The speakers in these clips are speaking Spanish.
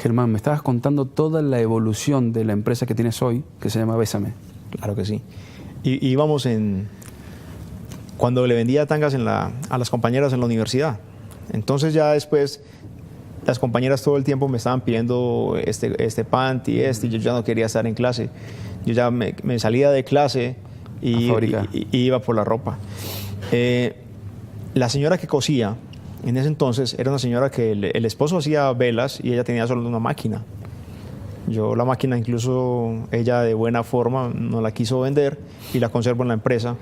Germán, me estabas contando toda la evolución de la empresa que tienes hoy, que se llama Bésame. Claro que sí. Y íbamos cuando le vendía tangas a las compañeras en la universidad. Entonces ya después las compañeras todo el tiempo me estaban pidiendo este panty, y yo ya no quería estar en clase. Yo ya me salía de clase y iba por la ropa. La señora que cosía en ese entonces era una señora que el esposo hacía velas y ella tenía solo una máquina. Yo la máquina, incluso ella de buena forma no la quiso vender y la conservo en la empresa.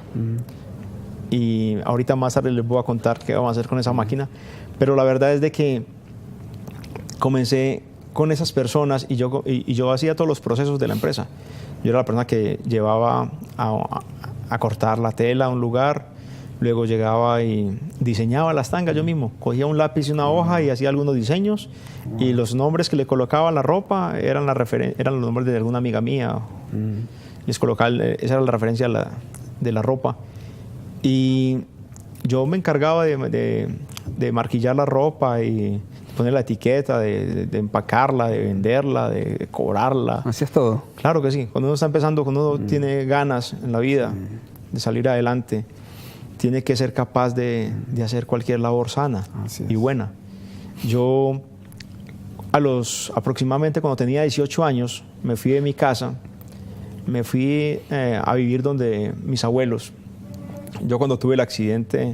Y ahorita más tarde les voy a contar qué vamos a hacer con esa máquina. Pero la verdad es de que comencé con esas personas y yo hacía todos los procesos de la empresa. Yo era la persona que llevaba a cortar la tela a un lugar, luego llegaba y diseñaba las tangas yo mismo. Cogía un lápiz y una hoja y hacía algunos diseños y los nombres que le colocaba a la ropa eran los nombres de alguna amiga mía. Les colocaba, esa era la referencia de la ropa. Y yo me encargaba de marquillar la ropa y poner la etiqueta, de empacarla, de venderla, de cobrarla. ¿Hacías todo? Claro que sí. Cuando uno está empezando, cuando uno tiene ganas en la vida de salir adelante, tiene que ser capaz de hacer cualquier labor sana y buena. Yo, aproximadamente cuando tenía 18 años, me fui de mi casa, me fui a vivir donde mis abuelos. Yo cuando tuve el accidente,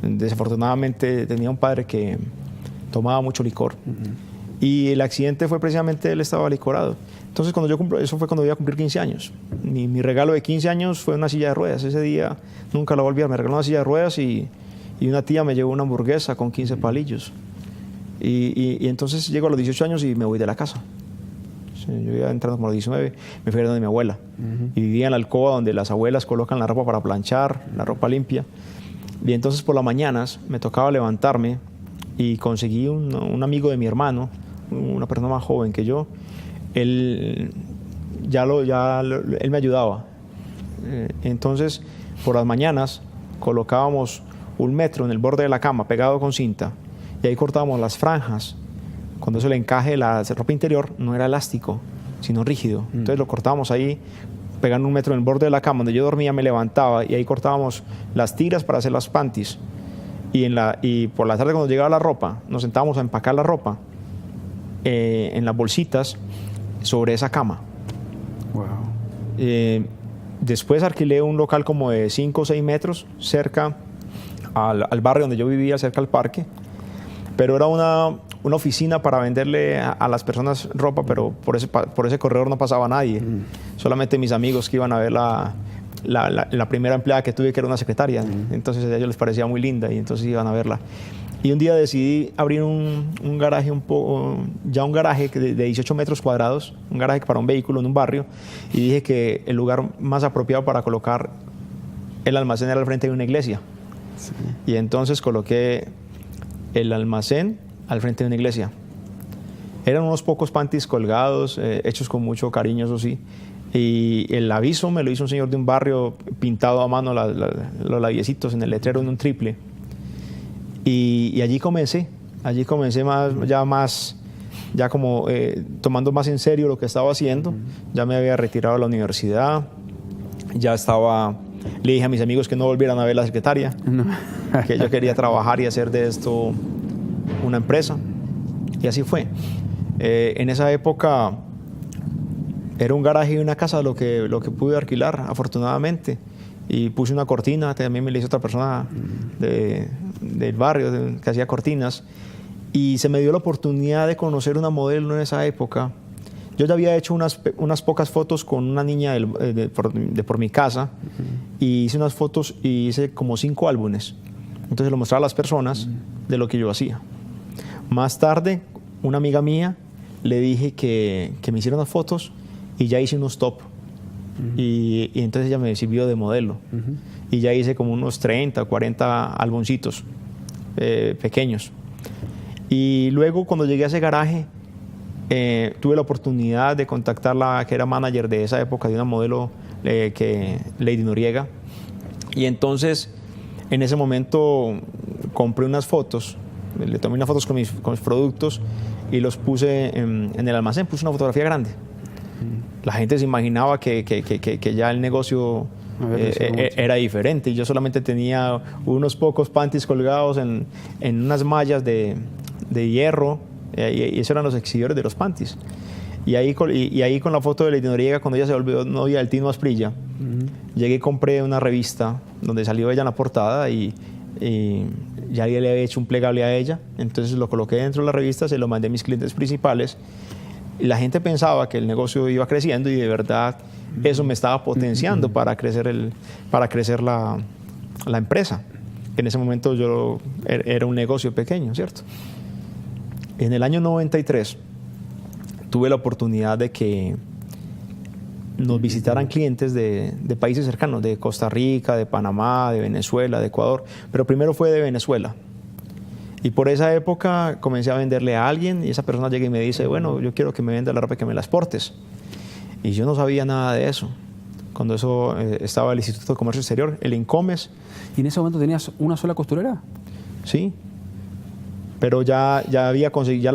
desafortunadamente tenía un padre que tomaba mucho licor. Y el accidente fue precisamente, él estaba licorado. Entonces, eso fue cuando iba a cumplir 15 años. Mi regalo de 15 años fue una silla de ruedas. Ese día nunca lo volví a olvidar. Me regaló una silla de ruedas y una tía me llevó una hamburguesa con 15 palillos. Y entonces llego a los 18 años y me voy de la casa. Yo iba entrando como a los 19, me fui a donde mi abuela. Y vivía en la alcoba donde las abuelas colocan la ropa para planchar, la ropa limpia. Y entonces por las mañanas me tocaba levantarme y conseguí un amigo de mi hermano, una persona más joven que yo. Él me ayudaba. Entonces, por las mañanas colocábamos un metro en el borde de la cama pegado con cinta y ahí cortábamos las franjas. Cuando eso el encaje de la ropa interior no era elástico, sino rígido. Entonces lo cortábamos ahí, pegando un metro en el borde de la cama donde yo dormía, me levantaba y ahí cortábamos las tiras para hacer las panties. Y por la tarde cuando llegaba la ropa, nos sentábamos a empacar la ropa en las bolsitas sobre esa cama. Wow. Después alquilé un local como de 5 o 6 metros cerca al barrio donde yo vivía, cerca al parque. Pero era una oficina para venderle a las personas ropa, pero por ese corredor no pasaba nadie. Solamente mis amigos que iban a ver la primera empleada que tuve, que era una secretaria. Entonces a ellos les parecía muy linda y entonces iban a verla. Y un día decidí abrir un garaje un garaje de 18 metros cuadrados, un garaje para un vehículo en un barrio, y dije que el lugar más apropiado para colocar el almacén era al frente de una iglesia. Sí. Y entonces coloqué el almacén al frente de una iglesia. Eran unos pocos panties colgados, hechos con mucho cariño, eso sí. Y el aviso me lo hizo un señor de un barrio, pintado a mano los labiecitos en el letrero en un triple. Y allí comencé ya como tomando más en serio lo que estaba haciendo. Ya me había retirado de la universidad, le dije a mis amigos que no volvieran a ver la secretaria, que yo quería trabajar y hacer de esto una empresa. Y así fue. En esa época era un garaje y una casa lo que pude alquilar, afortunadamente. Y puse una cortina, también me la hizo otra persona del barrio que hacía cortinas. Y se me dio la oportunidad de conocer una modelo en esa época. Yo ya había hecho unas pocas fotos con una niña por mi casa. Y hice unas fotos y hice como 5 álbumes. Entonces lo mostraba a las personas de lo que yo hacía. Más tarde, una amiga mía le dije que me hiciera unas fotos y ya hice unos top. Y entonces ella me sirvió de modelo. Y ya hice como unos 30 o 40 álbumcitos pequeños. Y luego cuando llegué a ese garaje, tuve la oportunidad de contactar la que era manager de esa época, de una modelo, Lady Noriega. Y entonces, en ese momento, compré unas fotos, le tomé unas fotos con mis productos y los puse en el almacén, puse una fotografía grande. La gente se imaginaba que ya el negocio era diferente, y yo solamente tenía unos pocos panties colgados en unas mallas de hierro, y esos eran los exhibidores de los panties. Y ahí con la foto de Lady Noriega, cuando ella se volvió novia del Tino Asprilla, llegué y compré una revista donde salió ella en la portada, y ya le había hecho un plegable a ella. Entonces lo coloqué dentro de la revista, se lo mandé a mis clientes principales, y la gente pensaba que el negocio iba creciendo, y de verdad eso me estaba potenciando para crecer la empresa. En ese momento yo era un negocio pequeño, ¿cierto? En el año 93 tuve la oportunidad de que nos visitaran clientes de países cercanos, de Costa Rica, de Panamá, de Venezuela, de Ecuador, pero primero fue de Venezuela. Y por esa época comencé a venderle a alguien, y esa persona llega y me dice, bueno, yo quiero que me venda la ropa y que me la exportes. Y yo no sabía nada de eso. Cuando eso estaba el Instituto de Comercio Exterior, el INCOMES. ¿Y en ese momento tenías una sola costurera? Sí. Pero ya había conseguido,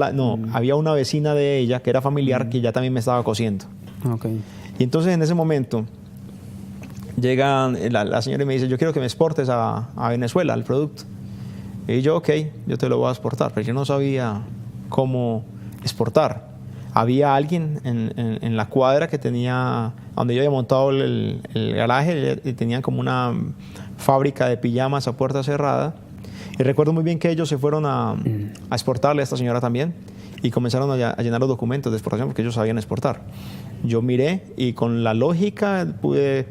había una vecina de ella que era familiar que ya también me estaba cosiendo. Okay. Y entonces en ese momento llega la señora y me dice, yo quiero que me exportes a Venezuela el producto. Y yo, ok, yo te lo voy a exportar, pero yo no sabía cómo exportar. Había alguien en la cuadra que tenía, donde yo había montado el garaje, y tenían como una fábrica de pijamas a puerta cerrada. Y recuerdo muy bien que ellos se fueron a exportarle a esta señora también, y comenzaron a llenar los documentos de exportación porque ellos sabían exportar. Yo miré y con la lógica pude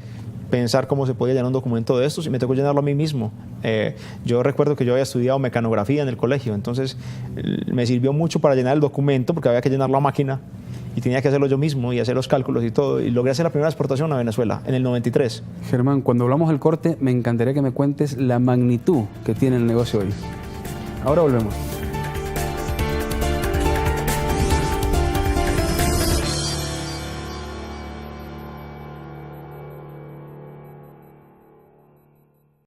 pensar cómo se podía llenar un documento de estos, y me tocó llenarlo a mí mismo. Yo recuerdo que yo había estudiado mecanografía en el colegio, entonces me sirvió mucho para llenar el documento porque había que llenarlo a máquina y tenía que hacerlo yo mismo y hacer los cálculos y todo, y logré hacer la primera exportación a Venezuela en el 93. Germán, cuando hablamos del corte, me encantaría que me cuentes la magnitud que tiene el negocio hoy. Ahora volvemos.